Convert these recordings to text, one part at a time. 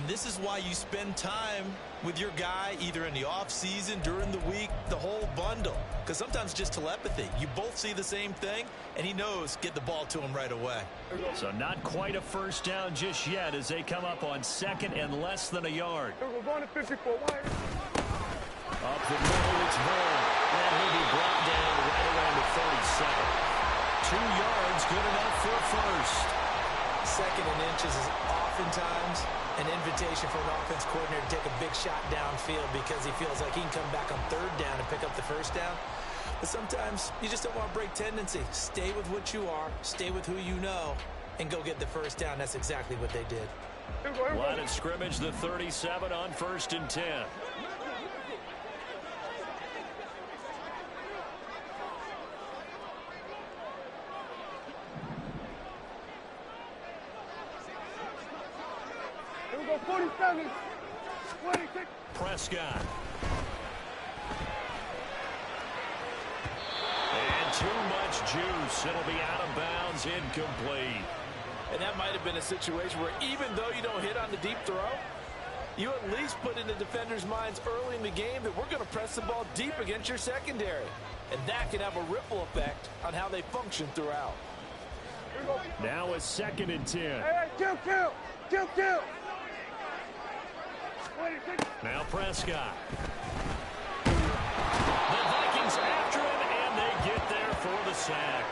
this is why you spend time with your guy either in the offseason, during the week, the whole bundle. Because sometimes just telepathy. You both see the same thing, and he knows get the ball to him right away. So not quite a first down just yet as they come up on second and less than a yard. Going to 54. Up the middle, it's Vaughn. And he'll be brought down right around the 37. 2 yards, good enough for a first. Second and inches is oftentimes an invitation for an offense coordinator to take a big shot downfield because he feels like he can come back on third down and pick up the first down. But sometimes you just don't want to break tendency. Stay with what you are, stay with who you know, and go get the first down. That's exactly what they did. Line of scrimmage, the 37 on 1st and 10. Here we go, 47, 26. Prescott. And too much juice. It'll be out of bounds, incomplete. And that might have been a situation where even though you don't hit on the deep throw, you at least put in the defenders' minds early in the game that we're going to press the ball deep against your secondary. And that can have a ripple effect on how they function throughout. Now a 2nd and 10. Hey, kill. Now Prescott. The Vikings after him, and they get there for the sack.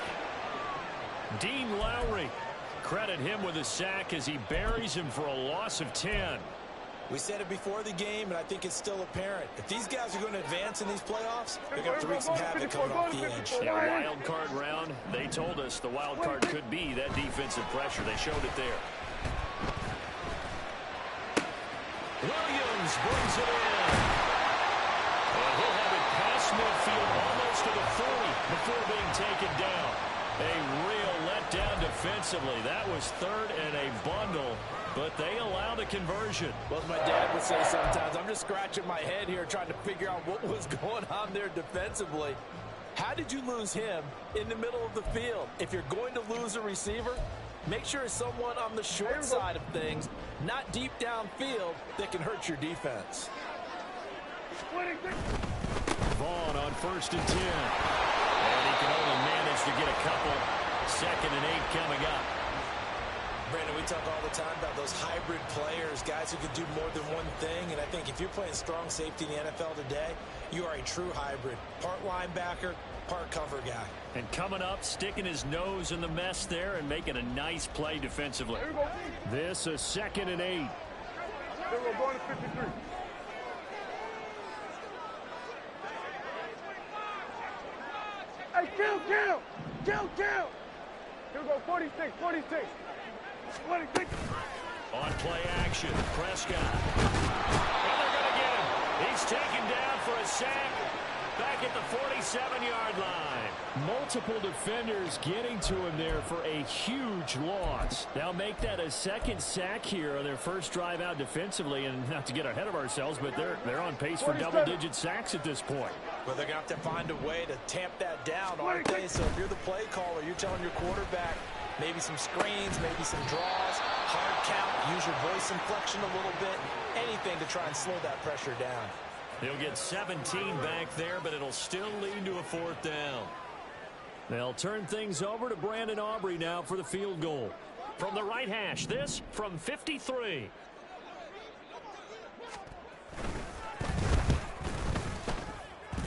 Dean Lowry. Credit him with a sack as he buries him for a loss of 10. We said it before the game, and I think it's still apparent. If these guys are going to advance in these playoffs, they're going to have to wreak some havoc coming off the edge. Yeah, wild card round. They told us the wild card could be that defensive pressure. They showed it there. Williams brings it in. And he'll have it past midfield almost to the 40 before being taken down. A real letdown defensively. That was 3rd and a bundle, but they allow the conversion. Well, as my dad would say sometimes, I'm just scratching my head here trying to figure out what was going on there defensively. How did you lose him in the middle of the field? If you're going to lose a receiver, make sure it's someone on the short side of things, not deep downfield, that can hurt your defense. Vaughn on 1st and 10. And he can only manage to get a couple. 2nd and 8 coming up. Brandon, we talk all the time about those hybrid players, guys who can do more than one thing. And I think if you're playing strong safety in the NFL today, you are a true hybrid. Part linebacker, part cover guy. And coming up, sticking his nose in the mess there and making a nice play defensively. This a 2nd and 8. We're going to 53. Hey, kill. Here we go, 46. 26. On play action, Prescott. And they're going to get him. He's taken down for a sack back at the 47-yard line. Multiple defenders getting to him there for a huge loss. They'll make that a 2nd sack here on their first drive out defensively. And not to get ahead of ourselves, but they're on pace for double-digit sacks at this point. Well, they're going to have to find a way to tamp that down, aren't they? So if you're the play caller, you're telling your quarterback maybe some screens, maybe some draws, hard count, use your voice inflection a little bit, anything to try and slow that pressure down. He'll get 17 back there, but it'll still lead to a 4th down. They'll turn things over to Brandon Aubrey now for the field goal. From the right hash, this from 53.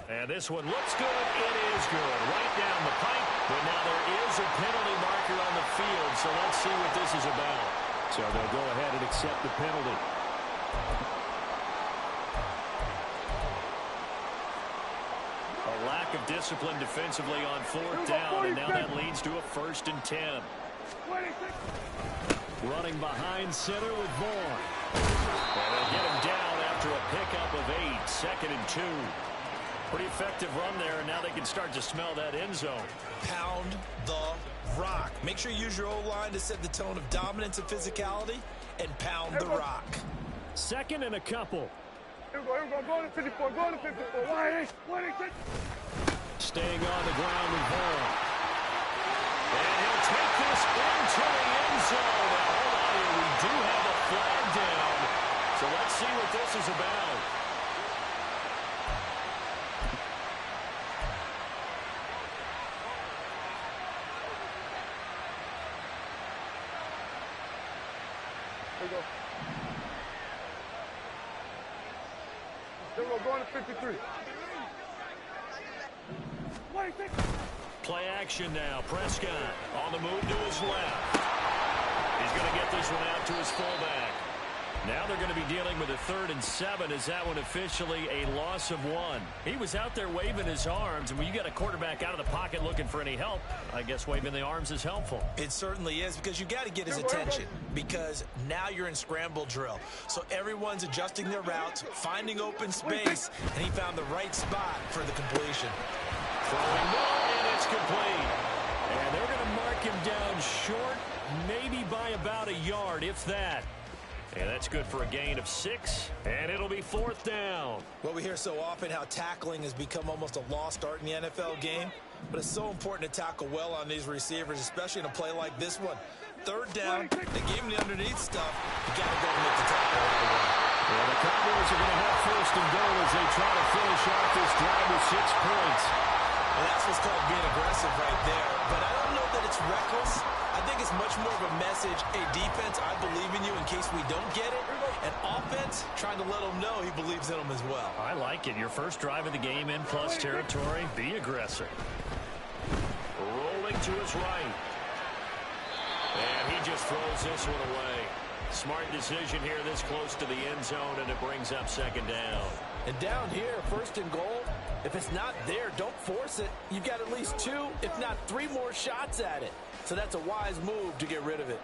And this one looks good. It is good. Right down the pipe. But now there is a penalty marker on the field, so let's see what this is about. So they'll go ahead and accept the penalty. A lack of discipline defensively on 4th down, and now that leads to a 1st and 10. Running behind center with Vaughn. And they'll get him down after a pickup of 8. 2nd and 2. Pretty effective run there, and now they can start to smell that end zone. Pound the rock. Make sure you use your O-line to set the tone of dominance and physicality, and pound the rock. 2nd and a couple. Here we go, go to 54, Staying on the ground with Vaughn. And he'll take this into the end zone. Now, hold on here. We do have a flag down. see what this is about. There you go. There we go. Going to 53. 26. Play action now. Prescott on the move to his left. He's going to get this one out to his fullback. Now they're going to be dealing with a 3rd and 7. Is that one officially a loss of 1? He was out there waving his arms, and when you get a quarterback out of the pocket looking for any help, I guess waving the arms is helpful. It certainly is, because you got to get his attention, because now you're in scramble drill. So everyone's adjusting their routes, finding open space, and he found the right spot for the completion. Throwing ball, and it's complete. And they're going to mark him down short, maybe by about a yard, if that. And that's good for a gain of 6, and it'll be 4th down. Well, we hear so often how tackling has become almost a lost art in the NFL game, but it's so important to tackle well on these receivers, especially in a play like this one. 3rd down, they gave him the underneath stuff. You got to go and make the tackle right away. Well, the Cowboys are going to have 1st and goal as they try to finish off this drive with 6 points. Well, that's what's called being aggressive right there. But I don't know that it's reckless. I think it's much more of a message. Hey, defense, I believe in you in case we don't get it. And offense, trying to let them know he believes in them as well. I like it. Your first drive of the game in plus territory. Be aggressive. Rolling to his right. And he just throws this one away. Smart decision here this close to the end zone, and it brings up 2nd down. And down here, 1st and goal, if it's not there, don't force it. You've got at least 2, if not 3 more shots at it. So that's a wise move to get rid of it.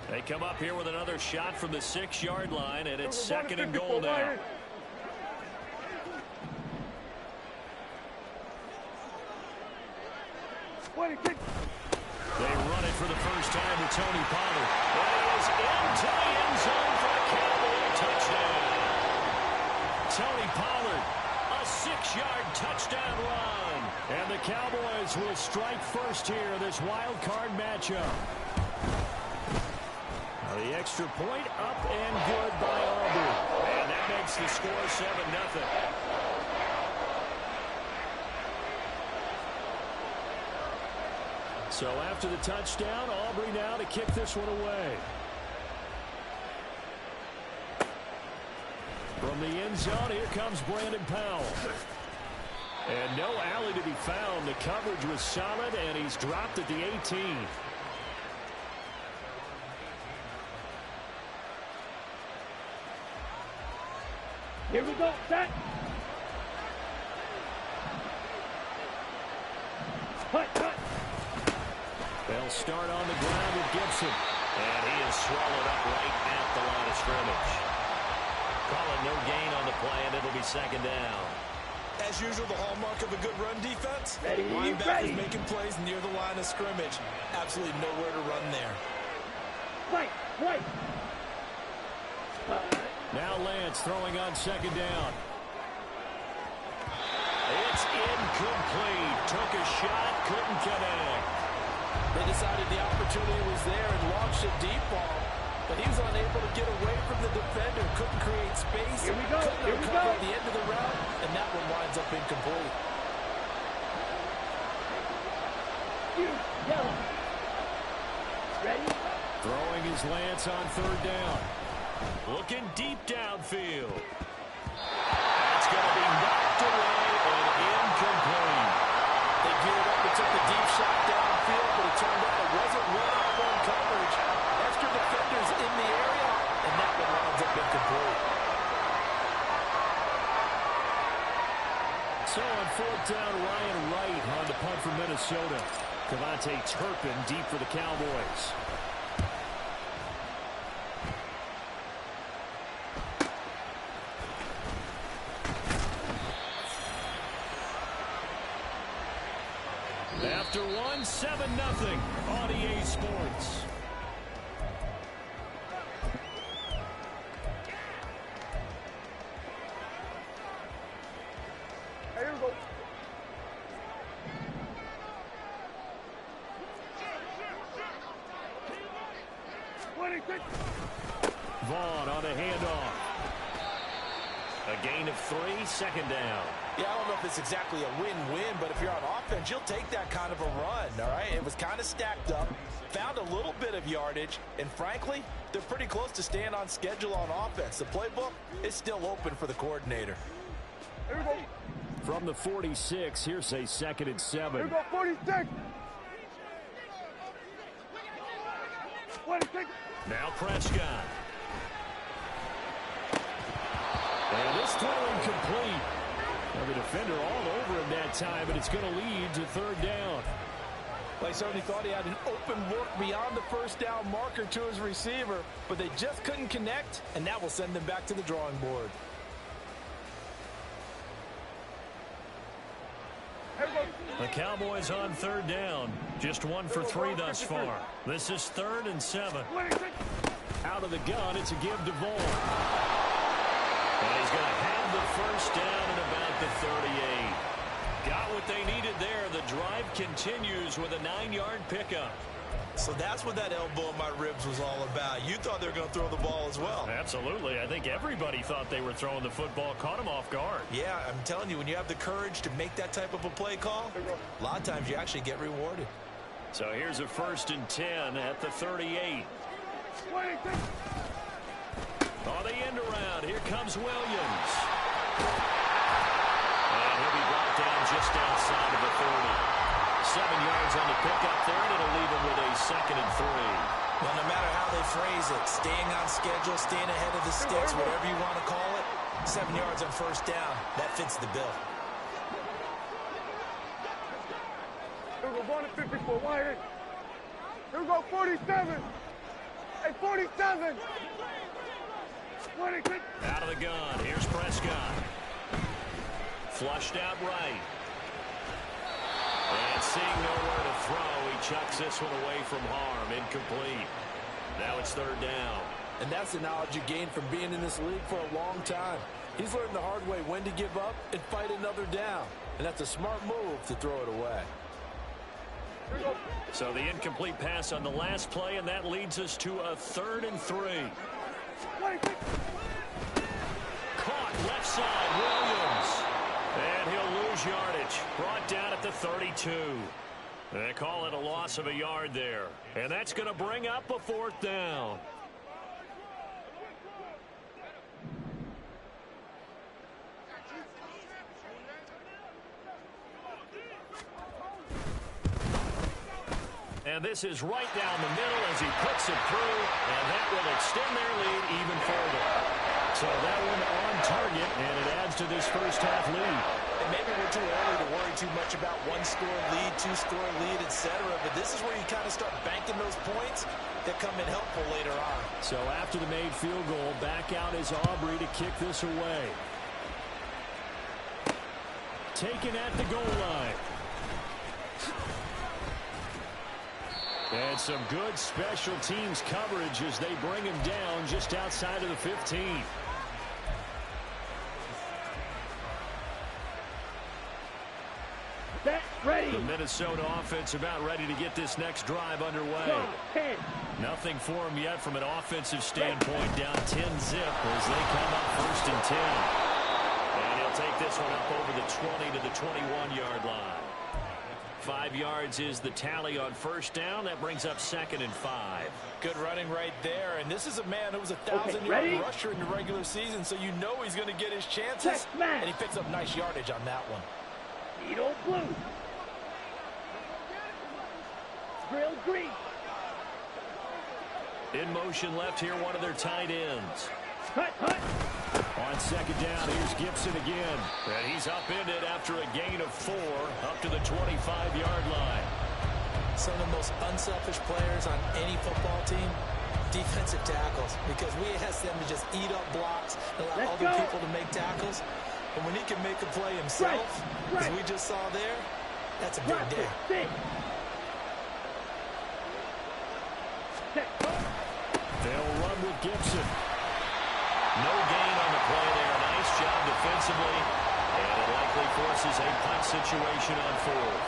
They come up here with another shot from the 6-yard line, and it's 2nd and goal now. They run it for the first time to Tony Pollard. And he is into the end zone for a Cowboy touchdown. Tony Pollard, a 6-yard touchdown run. And the Cowboys will strike first here in this wild card matchup. The extra point up and good by Aubrey. And that makes the score 7-0. So after the touchdown, Aubrey now to kick this one away. From the end zone, here comes Brandon Powell. And no alley to be found. The coverage was solid, and he's dropped at the 18. Here we go, set. Cut. They'll start on the ground with Gibson. And he is swallowed up right at the line of scrimmage. Calling no gain on the play, and it'll be 2nd down. As usual, the hallmark of a good run defense. Ready. Linebackers making plays near the line of scrimmage. Absolutely nowhere to run there. Right. Now Lance throwing on 2nd down. It's incomplete. Took a shot, couldn't connect. They decided the opportunity was there and launched a deep ball, but he was unable to get away from the defender, couldn't create space. Here we go. Couldn't recover at the end of the route, and that one winds up incomplete. Ready? Throwing his Lance on 3rd down. Looking deep downfield. That's going to be knocked away and incomplete. They geared up and took the deep shot downfield, but it turned out it wasn't one-on-one coverage. Extra defenders in the area, and that one winds up incomplete. So on 4th down, Ryan Wright on the punt for Minnesota. Cavante Turpin deep for the Cowboys. After one, 7-0 on EA Sports. 26. Vaughn on a handoff. A gain of 3, second down. Yeah, I don't know if it's exactly a win-win, but if you're on offense, you'll take that kind of a run, all right? It was kind of stacked up, found a little bit of yardage, and frankly, they're pretty close to staying on schedule on offense. The playbook is still open for the coordinator. Here we go. From the 46, here's a 2nd and 7. Here we go, 46. 26. Now Prescott. And this throw incomplete. Well, the defender all over him that time, but it's going to lead to 3rd down. Well, he certainly thought he had an open look beyond the first down marker to his receiver, but they just couldn't connect, and that will send them back to the drawing board. The Cowboys on 3rd down. Just 1 for 3 thus far. This is 3rd and 7. Out of the gun, it's a give to Vaughn. And he's going to have the first down at about the 38. Got what they needed there. The drive continues with a 9-yard pickup. So that's what that elbow in my ribs was all about. You thought they were going to throw the ball as well. Absolutely. I think everybody thought they were throwing the football. Caught him off guard. Yeah, I'm telling you, when you have the courage to make that type of a play call, a lot of times you actually get rewarded. So here's a 1st and 10 at the 38. 26. On the end around, here comes Williams. And he'll be brought down just outside of the 30. 7 yards on the pickup there, and it'll leave him with a 2nd and 3. Well, no matter how they phrase it, staying on schedule, staying ahead of the sticks, whatever you want to call it, 7 yards on 1st down, that fits the bill. Here we go, 1 and 54. Wide. Here we go, 47. Hey, 47. 26. Out of the gun, here's Prescott. Flushed out right. And seeing nowhere to throw, he chucks this one away from harm. Incomplete. Now it's 3rd down. And that's the knowledge you gain from being in this league for a long time. He's learned the hard way when to give up and fight another down. And that's a smart move to throw it away. So the incomplete pass on the last play, and that leads us to a 3rd and 3. 26. Caught left side, Williams. And he'll lose yardage. Brought down at the 32. They call it a loss of a yard there. And that's going to bring up a 4th down. And this is right down the middle as he puts it through, and that will extend their lead even further. So that one on target, and it adds to this first half lead. And maybe we're too early to worry too much about 1-score lead, 2-score lead, etc. But this is where you kind of start banking those points that come in helpful later on. So after the made field goal, back out is Aubrey to kick this away. Taken at the goal line. And some good special teams coverage as they bring him down just outside of the 15. Set, ready. The Minnesota offense about ready to get this next drive underway. 10. Nothing for them yet from an offensive standpoint. Down 10-zip as they come up 1st and 10. And he'll take this one up over the 20 to the 21-yard line. 5 yards is the tally on 1st down. That brings up 2nd and 5. Good running right there. And this is a man who was a 1,000-yard rusher in the regular season, so you know he's going to get his chances. And he picks up nice yardage on that one. Needle blue. Grill green. In motion left here, one of their tight ends. Hut, hut. On 2nd down, here's Gibson again. And he's upended after a gain of 4 up to the 25-yard line. Some of the most unselfish players on any football team, defensive tackles, because we ask them to just eat up blocks and allow other people to make tackles. But when he can make a play himself, as we just saw there, that's a big day. They'll run with Gibson. No gain on the play there. Nice job defensively. And it likely forces a punt situation on 4th.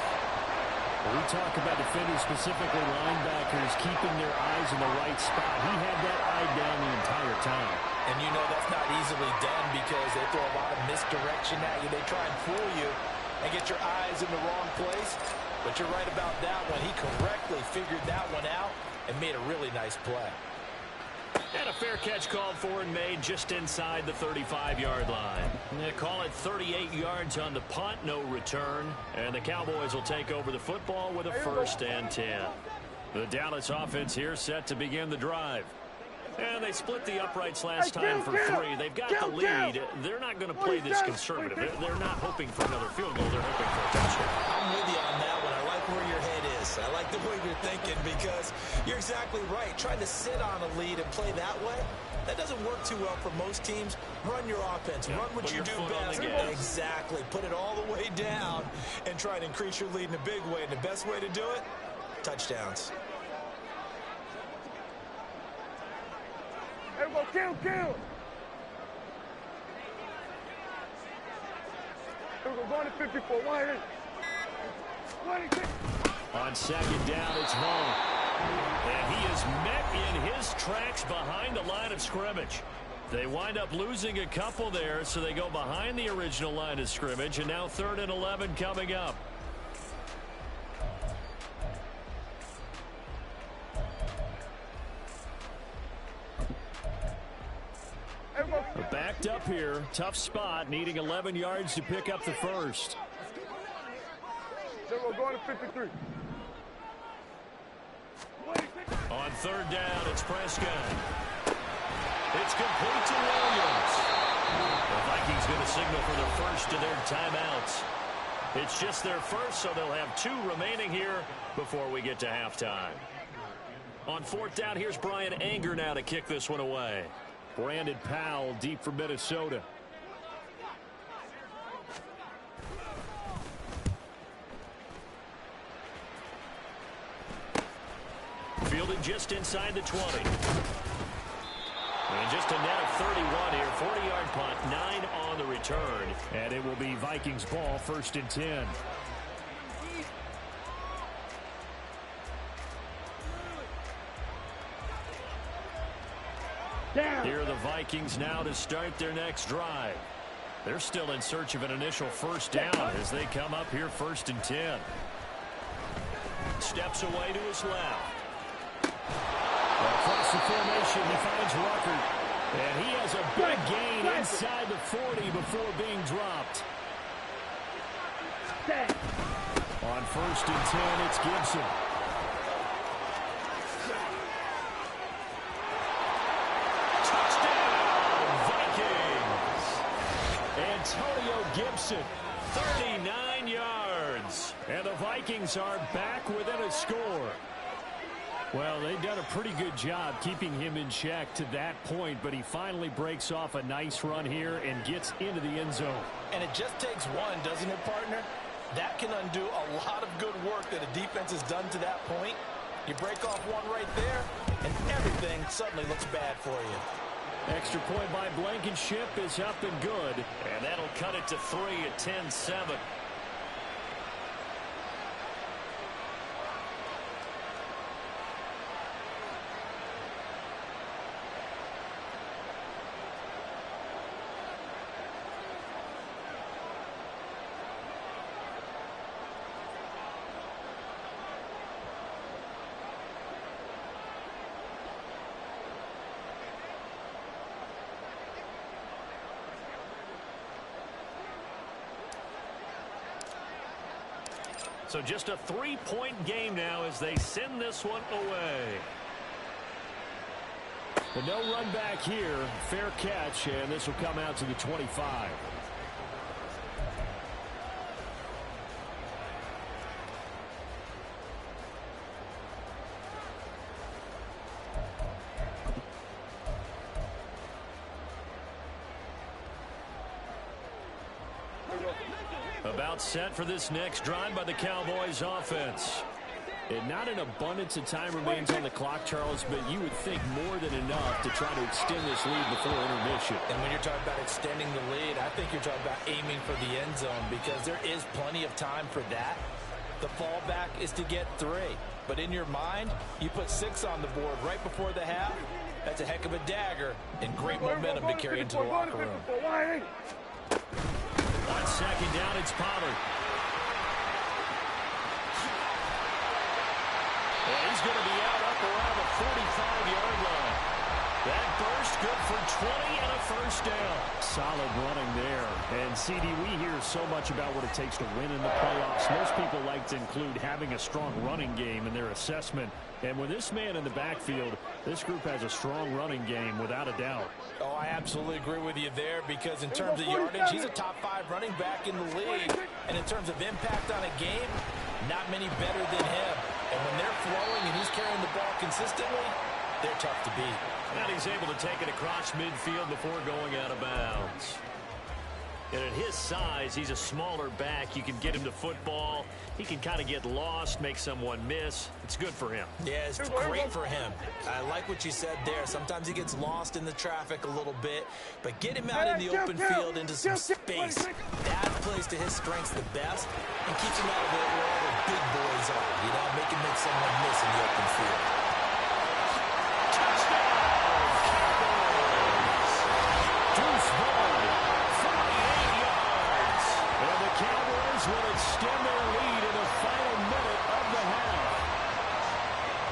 We talk about defenders, specifically linebackers, players keeping their eyes in the right spot. He had that eye down the entire time. And you know that's not easily done because they throw a lot of misdirection at you. They try and fool you and get your eyes in the wrong place. But you're right about that one. He correctly figured that one out and made a really nice play. And a fair catch called for and made just inside the 35-yard line. They call it 38 yards on the punt, no return. And the Cowboys will take over the football with a 1st and 10. The Dallas offense here set to begin the drive. And they split the uprights last time for 3. They've got the lead. They're not going to play this conservative. They're not hoping for another field goal. They're hoping for a touchdown. I'm with you on that one. I like where your head is. I like the way you're thinking because you're exactly right. Trying to sit on a lead and play that way, that doesn't work too well for most teams. Run your offense. Run what you do best. Exactly. Put it all the way down and try and increase your lead in a big way. And the best way to do it, touchdowns. Everybody kill. Here we go, going to 54. 26. On 2nd down, it's home. And he is met in his tracks behind the line of scrimmage. They wind up losing a couple there, so they go behind the original line of scrimmage, and now 3rd and 11 coming up. Backed up here, tough spot, needing 11 yards to pick up the 1st. Then we're going to 53. On 3rd down, it's Prescott. It's complete to Williams. The Vikings going to signal for their 1st of their timeouts. It's just their 1st, so they'll have 2 remaining here before we get to halftime. On 4th down, here's Brian Anger now to kick this one away. Brandon Powell deep for Minnesota. Fielded just inside the 20. And just a net of 31 here. 40-yard punt, 9 on the return. And it will be Vikings ball, 1st and 10. Here are the Vikings now to start their next drive. They're still in search of an initial 1st down as they come up here 1st and 10. Steps away to his left. Across the formation, he finds Rucker. And he has a big gain inside the 40 before being dropped. On 1st and 10, it's Gibson. Antonio Gibson, 39 yards. And the Vikings are back within a score. Well, they've done a pretty good job keeping him in check to that point, but he finally breaks off a nice run here and gets into the end zone. And it just takes one, doesn't it, partner? That can undo a lot of good work that a defense has done to that point. You break off one right there, and everything suddenly looks bad for you. Extra point by Blankenship is up and good. And that'll cut it to 3 at 10-7. So just a 3-point game now as they send this one away. But no run back here. Fair catch, and this will come out to the 25. About set for this next drive by the Cowboys offense. And not an abundance of time remains on the clock, Charles, but you would think more than enough to try to extend this lead before intermission. And when you're talking about extending the lead, I think you're talking about aiming for the end zone because there is plenty of time for that. The fallback is to get 3. But in your mind, you put 6 on the board right before the half. That's a heck of a dagger and great momentum to carry into the locker room. On second down, it's Pollard. And he's going to be out up around the 45-yard line. That burst good for 20 and a first down. Solid running there. And, CD, we hear so much about what it takes to win in the playoffs. Most people like to include having a strong running game in their assessment. And with this man in the backfield, this group has a strong running game without a doubt. Oh, I absolutely agree with you there because in terms of yardage, he's a top 5 running back in the league. And in terms of impact on a game, not many better than him. And when they're flowing and he's carrying the ball consistently, they're tough to beat. And he's able to take it across midfield before going out of bounds. And at his size, he's a smaller back. You can get him to football. He can kind of get lost, make someone miss. It's good for him. Yeah, it's great for him. I like what you said there. Sometimes he gets lost in the traffic a little bit, but get him out in the open field into some space. That plays to his strengths the best and keeps him out of where all the big boys are, you know, make him make someone miss in the open field. Will extend their lead in the final minute of the half.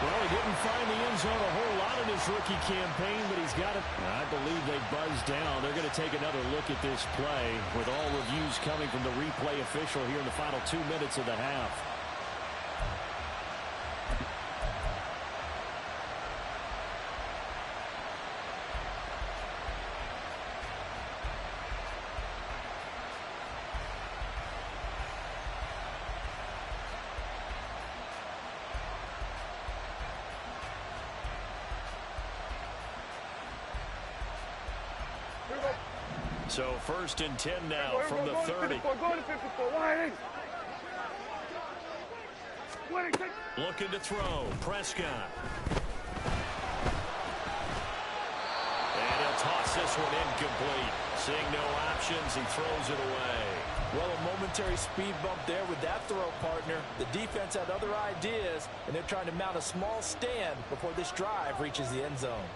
Well, he didn't find the end zone a whole lot in his rookie campaign, but he's got it. I believe they buzzed down. They're going to take another look at this play with all reviews coming from the replay official here in the final 2 minutes of the half. So 1st and 10 now from the 30. Looking to throw. Prescott. And he'll toss this one incomplete. Seeing no options, he throws it away. Well, a momentary speed bump there with that throw, partner. The defense had other ideas, and they're trying to mount a small stand before this drive reaches the end zone.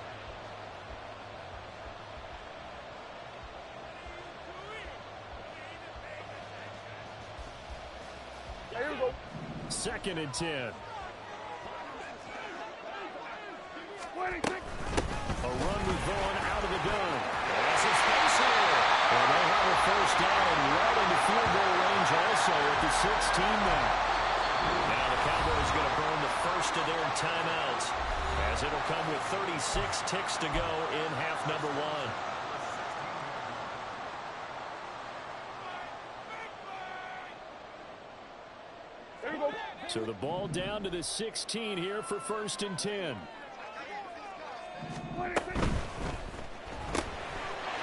Second and 10. A run with Vaughn out of the dome. That's his face here. And they have a first down and right into field goal range also at the 16 now. Now the Cowboys going to burn the first of their timeouts as it'll come with 36 ticks to go in half number 1. So the ball down to the 16 here for 1st and 10.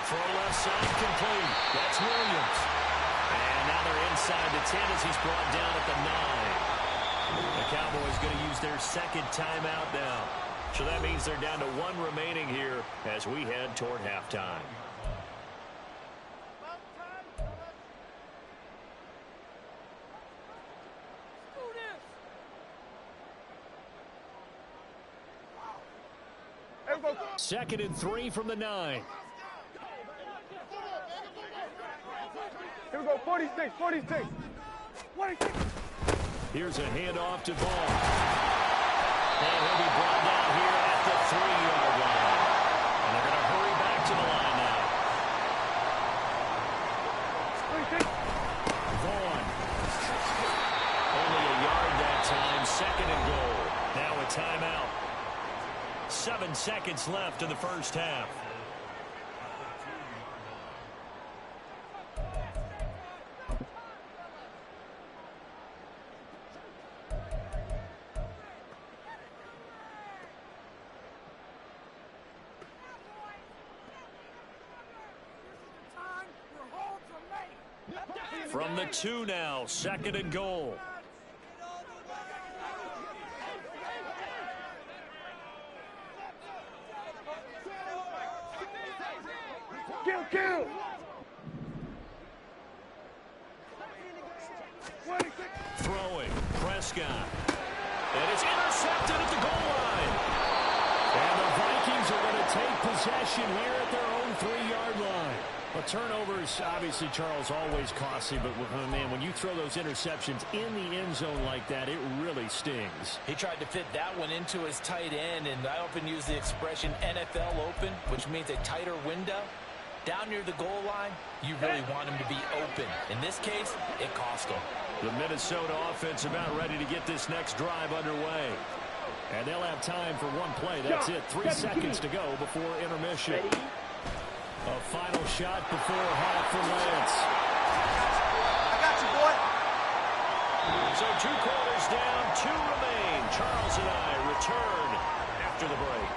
Throw left side complete. That's Williams. And now they're inside the 10 as he's brought down at the 9. The Cowboys going to use their second timeout now. So that means they're down to 1 remaining here as we head toward halftime. Second and 3 from the 9. Here we go, 46, 46. 46. Here's a handoff to Vaughn. And he'll be brought down here at the 3-yard line. And they're going to hurry back to the line now. 46. Vaughn. Only a yard that time. Second and goal. Now a timeout. 7 seconds left in the first half. From the 2 now, 2nd and goal. Kill. 26. Throwing. Prescott. And it's intercepted at the goal line. And the Vikings are going to take possession here at their own 3-yard line. Well, turnovers, obviously, Charles, always costly. But, man, when you throw those interceptions in the end zone like that, it really stings. He tried to fit that one into his tight end, and I often use the expression NFL open, which means a tighter window. Down near the goal line, you really want him to be open. In this case, it cost him. The Minnesota offense about ready to get this next drive underway. And they'll have time for one play. That's it. 3 seconds to go before intermission. A final shot before half for Lance. I got you, boy. So 2 quarters down, 2 remain. Charles and I return after the break.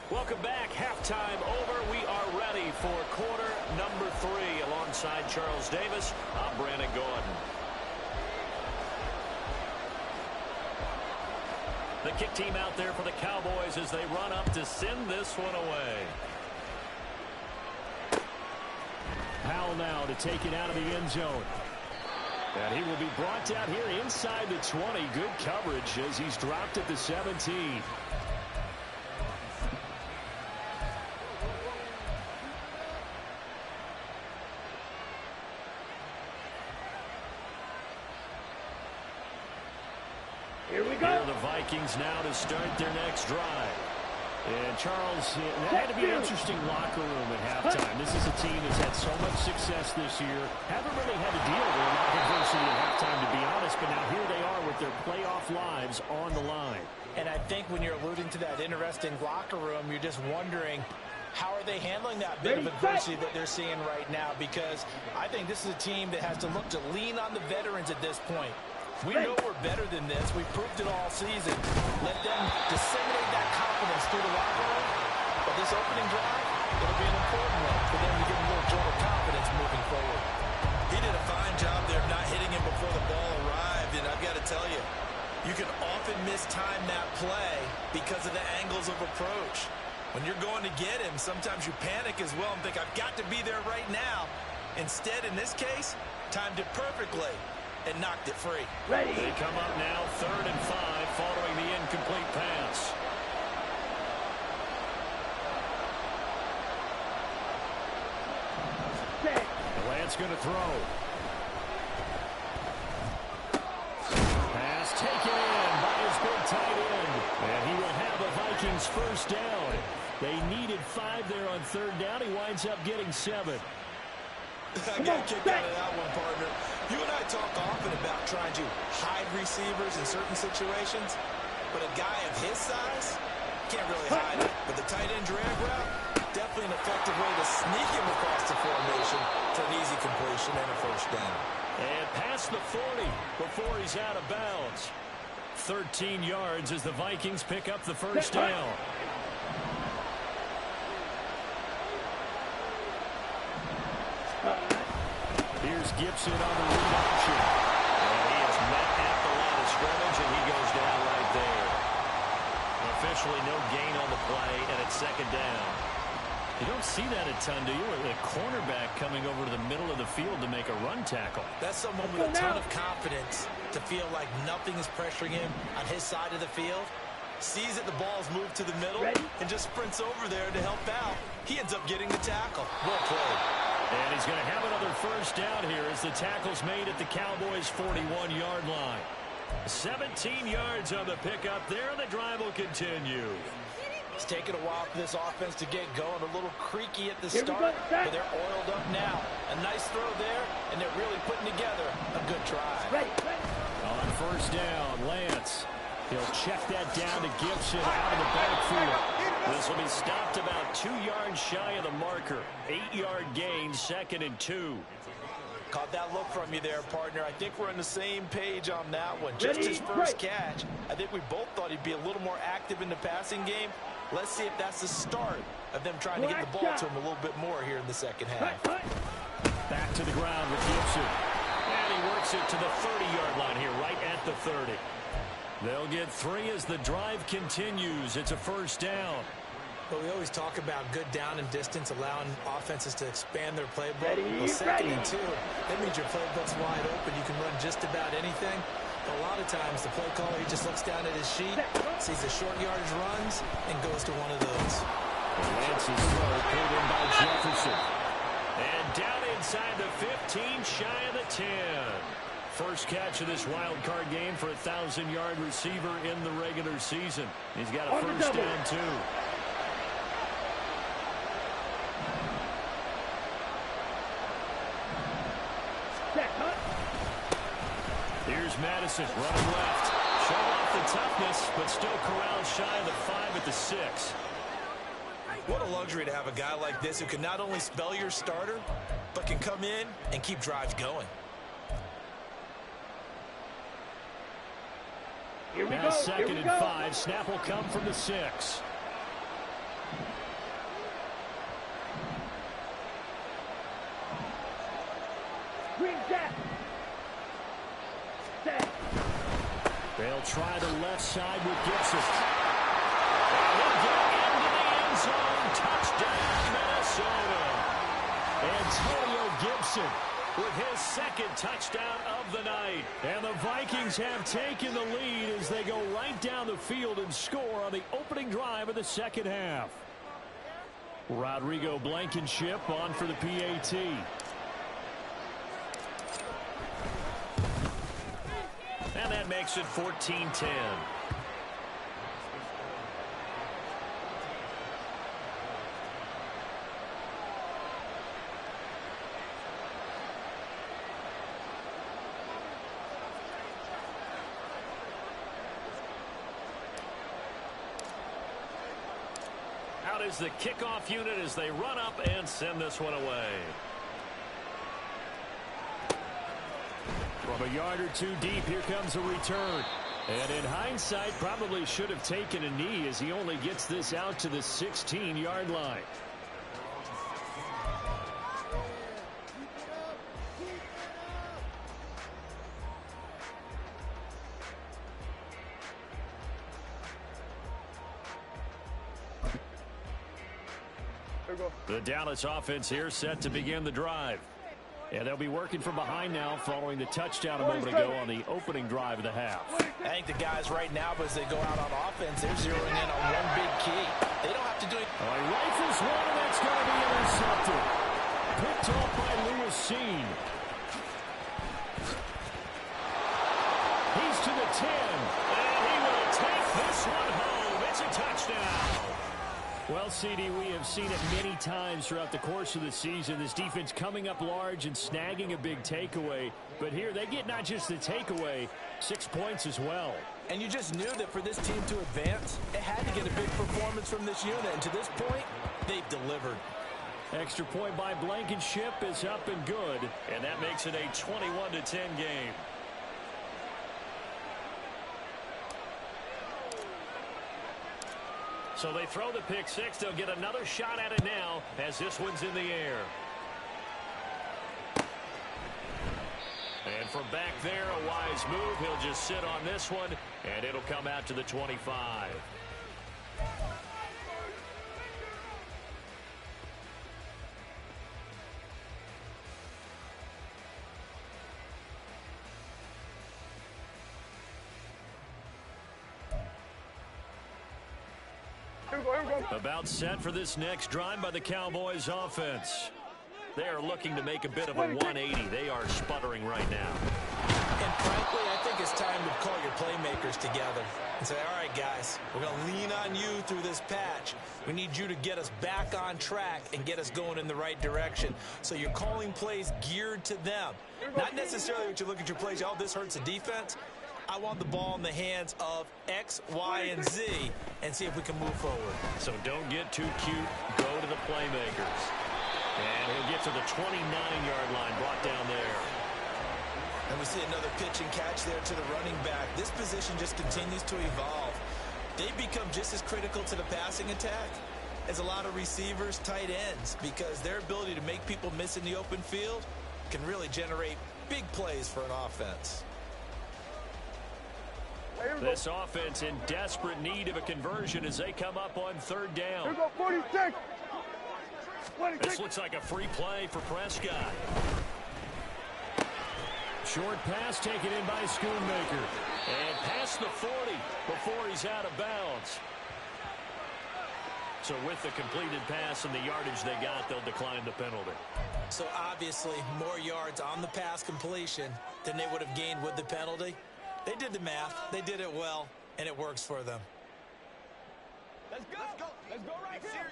Welcome back. Halftime over. We are ready for quarter number 3. Alongside Charles Davis, I'm Brandon Gordon. The kick team out there for the Cowboys as they run up to send this one away. Powell now to take it out of the end zone. And he will be brought down here inside the 20. Good coverage as he's dropped at the 17. Here we go. Here are the Vikings now to start their next drive. And Charles, that had to be an interesting locker room at halftime. This is a team that's had so much success this year. Haven't really had to deal with a lot of adversity at halftime, to be honest. But now here they are with their playoff lives on the line. And I think when you're alluding to that interesting locker room, you're just wondering, how are they handling that bit of adversity that they're seeing right now? Because I think this is a team that has to look to lean on the veterans at this point. We know we're better than this. We've proved it all season. Let them disseminate that confidence through the locker room. But this opening drive, it'll be an important one for them to get a little jolt of confidence moving forward. He did a fine job there of not hitting him before the ball arrived. And I've got to tell you, you can often mistime that play because of the angles of approach. When you're going to get him, sometimes you panic as well and think, I've got to be there right now. Instead, in this case, timed it perfectly and knocked it free. Ready. They come up now, 3rd and 5, following the incomplete pass. Lance going to throw. Pass taken in by his big tight end. And he will have a Vikings first down. They needed 5 there on 3rd down. He winds up getting 7. I got a kick out of that one, partner. You and I talk often about trying to hide receivers in certain situations, but a guy of his size can't really hide it. But the tight end drag route, definitely an effective way to sneak him across the formation for an easy completion and a first down. And past the 40 before he's out of bounds. 13 yards as the Vikings pick up the first down. Here's Gibson on the read option. And he is met at the line of scrimmage, and he goes down right there. Officially no gain on the play, and it's 2nd down. You don't see that a ton, do you? A cornerback coming over to the middle of the field to make a run tackle. That's someone with a ton of confidence to feel like nothing is pressuring him on his side of the field. Sees that the ball's moved to the middle and just sprints over there to help out. He ends up getting the tackle. Well played. And he's going to have another first down here as the tackle's made at the Cowboys' 41-yard line. 17 yards on the pickup there, and the drive will continue. It's taken a while for this offense to get going. A little creaky at the start, but they're oiled up now. A nice throw there, and they're really putting together a good drive. On first down, Lance. He'll check that down to Gibson out of the backfield. This will be stopped about 2 yards shy of the marker. 8-yard gain, 2nd and 2. Caught that look from you there, partner. I think we're on the same page on that one. Just his first catch. I think we both thought he'd be a little more active in the passing game. Let's see if that's the start of them trying to get the ball to him a little bit more here in the second half. Back to the ground with Gibson. And he works it to the 30-yard line here, right at the 30. They'll get 3 as the drive continues. It's a first down. But we always talk about good down and distance, allowing offenses to expand their playbook. Well, 2nd and 2, that means your playbook's wide open. You can run just about anything. But a lot of times, the play caller, he just looks down at his sheet, sees the short yardage runs, and goes to one of those. Lance's throw pulled in by Jefferson. And down inside the 15, shy of the 10. First catch of this wild card game for a 1,000-yard receiver in the regular season. He's got a first down, too. Here's Madison running left. Showing off the toughness, but still corralled shy of the 5 at the 6. What a luxury to have a guy like this who can not only spell your starter, but can come in and keep drives going. Now 2nd and 5. Snap will come from the 6. They'll try the left side with Gibson. And he'll get into the end zone. Touchdown, Minnesota. Antonio Gibson with his 2nd touchdown of the night. And the Vikings have taken the lead as they go right down the field and score on the opening drive of the second half. Rodrigo Blankenship on for the PAT. And that makes it 14-10. Out is the kickoff unit as they run up and send this one away. From a yard or 2 deep, here comes a return. And in hindsight, probably should have taken a knee as he only gets this out to the 16-yard line. The Dallas offense here set to begin the drive. And they'll be working from behind now following the touchdown a moment ago on the opening drive of the half. I think the guys right now, as they go out on offense, they're zeroing in on one big key. They don't have to do it. He rifles one, and that's going to be intercepted. Picked off by Lewis Seen. He's to the 10. And he will take this one home. It's a touchdown. Well, CD, we have seen it many times throughout the course of the season. This defense coming up large and snagging a big takeaway. But here they get not just the takeaway, 6 points as well. And you just knew that for this team to advance, it had to get a big performance from this unit. And to this point, they've delivered. Extra point by Blankenship is up and good. And that makes it a 21-10 game. So they throw the pick 6. They'll get another shot at it now as this one's in the air. And from back there, a wise move. He'll just sit on this one, and it'll come out to the 25. About set for this next drive by the Cowboys offense. They are looking to make a bit of a 180. They are sputtering right now. And frankly, I think it's time to call your playmakers together and say, all right, guys, we're going to lean on you through this patch. We need you to get us back on track and get us going in the right direction. So you're calling plays geared to them. Not necessarily what you look at your plays, oh, this hurts the defense. I want the ball in the hands of X, Y, and Z and see if we can move forward. So don't get too cute. Go to the playmakers. And he'll get to the 29-yard line, brought down there. And we see another pitch and catch there to the running back. This position just continues to evolve. They become just as critical to the passing attack as a lot of receivers, tight ends, because their ability to make people miss in the open field can really generate big plays for an offense. This offense in desperate need of a conversion as they come up on third down. Here we go, 46. This looks like a free play for Prescott. Short pass taken in by Schoonmaker. And past the 40 before he's out of bounds. So with the completed pass and the yardage they got, they'll decline the penalty. So obviously more yards on the pass completion than they would have gained with the penalty. They did the math, they did it well, and it works for them. Let's go. Let's go right here.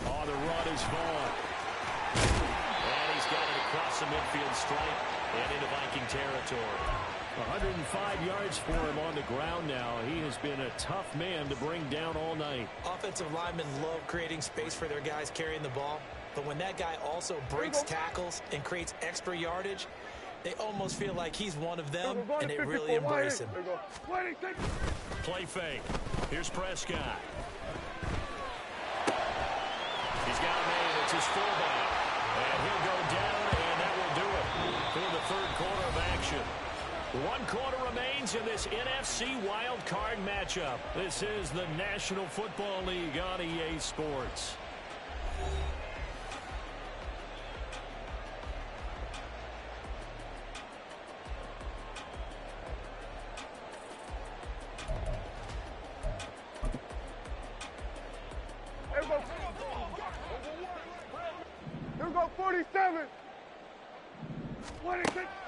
Oh, the run is Vaughn. And he's got it across the midfield stripe and into Viking territory. 105 yards for him on the ground now. He has been a tough man to bring down all night. Offensive linemen love creating space for their guys carrying the ball, but when that guy also breaks tackles and creates extra yardage, they almost feel like he's one of them, and they really embrace him. Play fake. Here's Prescott. He's got a man. It's his fullback. And he'll go down, and that will do it for the third quarter of action. 1 quarter remains in this NFC wild card matchup. This is the National Football League on EA Sports. Here we go, 47.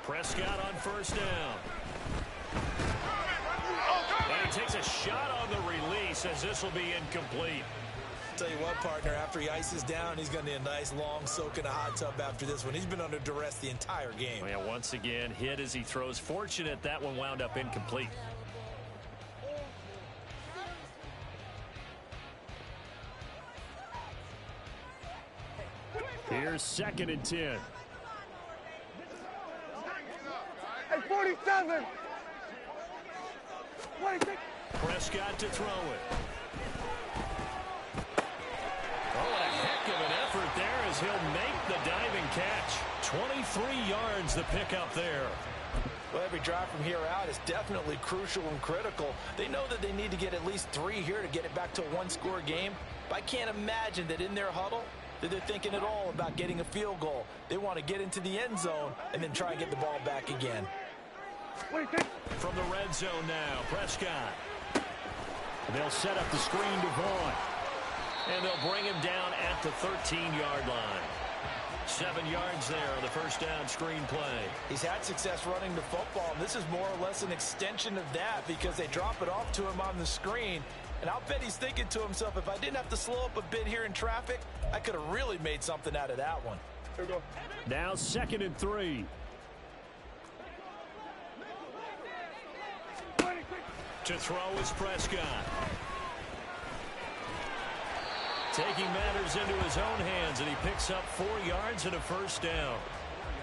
Prescott on first down. And he takes a shot on the release as this will be incomplete. Tell you what, partner, after he ices down, he's going to need a nice long soak in a hot tub after this one. He's been under duress the entire game. Well, yeah, once again, hit as he throws. Fortunate that one wound up incomplete. Here's 2nd and 10. Hey, 47. Prescott to throw it. Oh, a heck of an effort there as he'll make the diving catch. 23 yards the pickup there. Well, every drive from here out is definitely crucial and critical. They know that they need to get at least 3 here to get it back to a one-score game. But I can't imagine that in their huddle that they're thinking at all about getting a field goal. They want to get into the end zone and then try and get the ball back again. From the red zone now, Prescott. They'll set up the screen to Vaughn. And they'll bring him down at the 13-yard line. 7 yards there on the first down screen play. He's had success running the football, and this is more or less an extension of that because they drop it off to him on the screen. And I'll bet he's thinking to himself, if I didn't have to slow up a bit here in traffic, I could have really made something out of that one. Here we go. Now 2nd and 3. To throw is Prescott. Taking matters into his own hands, and he picks up 4 yards and a first down.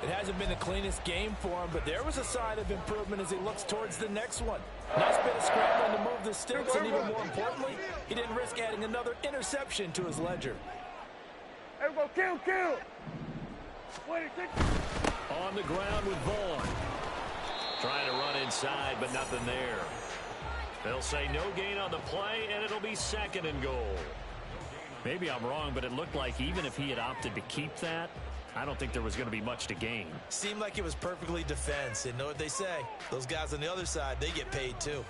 It hasn't been the cleanest game for him, but there was a sign of improvement as he looks towards the next one. Nice bit of scrambling to move the sticks, and even more importantly, he didn't risk adding another interception to his ledger. Here we go, kill. 26. On the ground with Vaughn. Trying to run inside, but nothing there. They'll say no gain on the play, and it'll be 2nd and goal. Maybe I'm wrong, but it looked like even if he had opted to keep that, I don't think there was going to be much to gain. Seemed like it was perfectly defense. And know what they say? Those guys on the other side, they get paid too.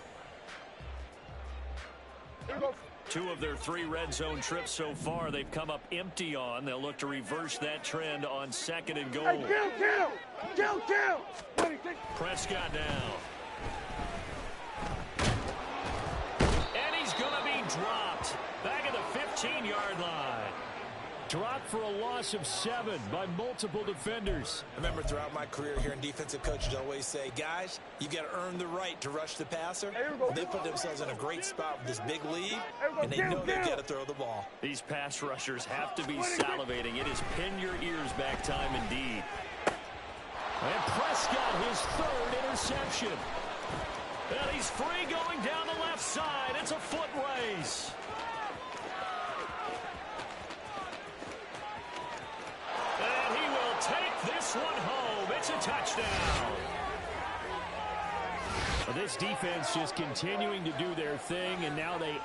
2 of their 3 red zone trips so far, they've come up empty on. They'll look to reverse that trend on 2nd and goal. Hey, kill. 26. Prescott down. And he's going to be dropped back at the 15-yard line. Dropped for a loss of 7 by multiple defenders. I remember throughout my career here in defensive coaches always say, guys, you got to earn the right to rush the passer. They put themselves in a great spot with this big lead, and they know they got to throw the ball. These pass rushers have to be salivating. It is pin your ears back time indeed. And Prescott, his 3rd interception. And he's free going down the left side. It's a foot race. And he will take this one home. It's a touchdown. Well, this defense just continuing to do their thing, and now they...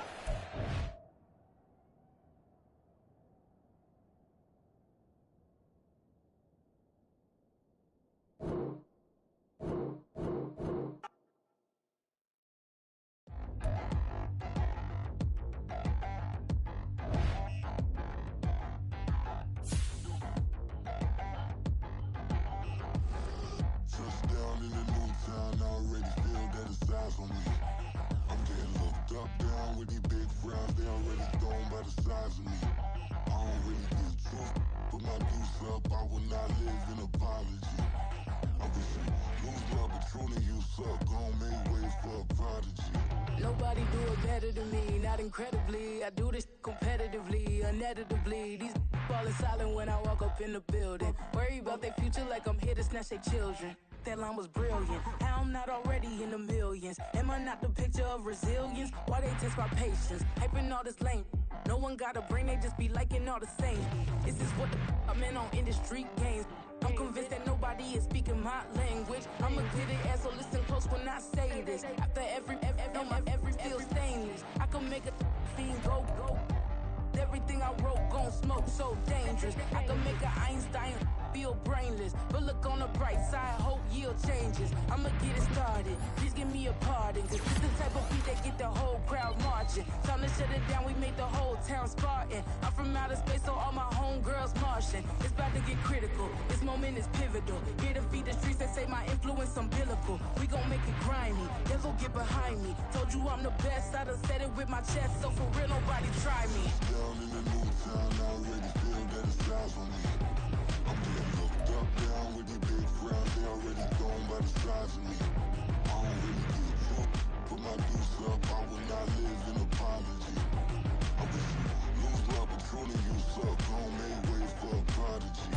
Nobody do it better than me, not incredibly. I do this competitively, uneditably. These falling silent when I walk up in the building. Worry about their future like I'm here to snatch their children. That line was brilliant. How I'm not already in the millions? Am I not the picture of resilience? Why they test my patience? Hyping all this lame. No one got a brain, they just be liking all the same. This is what I'm in on industry games. I'm convinced that nobody is speaking my language. I'm a glittered ass, so listen close when I say this. After every feel stainless. I can make a fiend go. Everything I wrote gon' smoke, so dangerous. I can make an Einstein feel brainless. But look on the bright side, hope yield changes. I'ma get it started, please give me a pardon. Cause this the type of beat that get the whole crowd marching. Time to shut it down, we make the whole town Spartan. I'm from outer space, so all my homegirls Martian. It's about to get critical, this moment is pivotal. Here to feed the streets that say my influence umbilical. We gon' make it grimy, devil get behind me. Told you I'm the best, I done said it with my chest. So for real, nobody try me. Down in the new town, I already feel that it's eyes on me. I'm getting looked up, down with these big frowns. They already gone by the size of me. I don't really get took. Put my deuce up, I will not live in apology. I wish you lose love, but truly you suck. Gon' make way for a prodigy.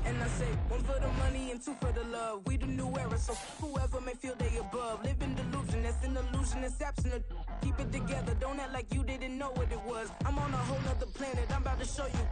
And I say, 1 for the money and 2 for the love. We the new era, so whoever may feel they above. Live in delusion, that's an illusion, it's absent. Keep it together, don't act like you didn't know what it was. I'm on a whole nother planet, I'm about to show you.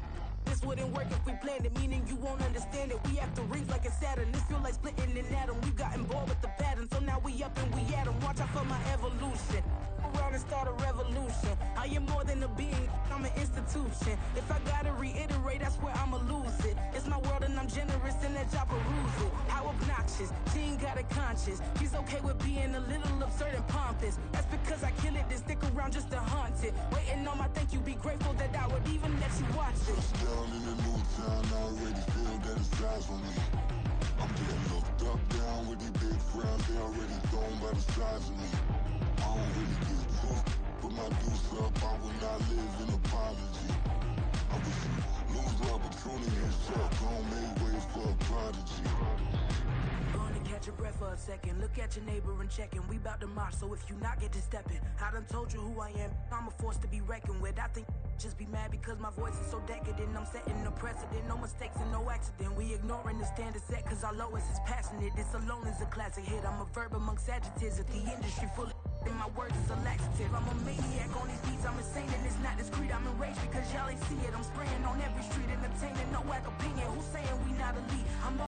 This wouldn't work if we planned it, meaning you won't understand it. We have to rings like a Saturn, this feel like splitting an atom. We got involved with the pattern, so now we up and we at 'em. Watch out for my evolution. Around and start a revolution. I am more than a being, I'm an institution. If I gotta reiterate, that's where I'ma lose it. It's my world and I'm generous and that job peruse it. How obnoxious, she ain't got a conscience. She's okay with being a little absurd and pompous. That's because I kill it, then stick around just to haunt it. Waiting on my thank you, be grateful that I would even let you watch it. Down in the new town, I already feel that it's eyes on me. I'm getting looked up, down with these big frowns. They already gone by the size of me. I don't really get took. Put my deuce up, I will not live in apology. I wish you lose love, but truly you suck. Gon' make way for a prodigy. Gonna catch your breath for a second. Look at your neighbor and checking. We bout to march, so if you not get to stepping. I done told you who I am. I'm a force to be reckoned with. I think just be mad because my voice is so decadent. I'm setting a precedent. No mistakes and no accident. We ignoring the standard set cause our lowest is passionate. This alone is a classic hit. I'm a verb amongst adjectives. If the industry full of and my words is a laxative. I'm a maniac on these beats. I'm insane.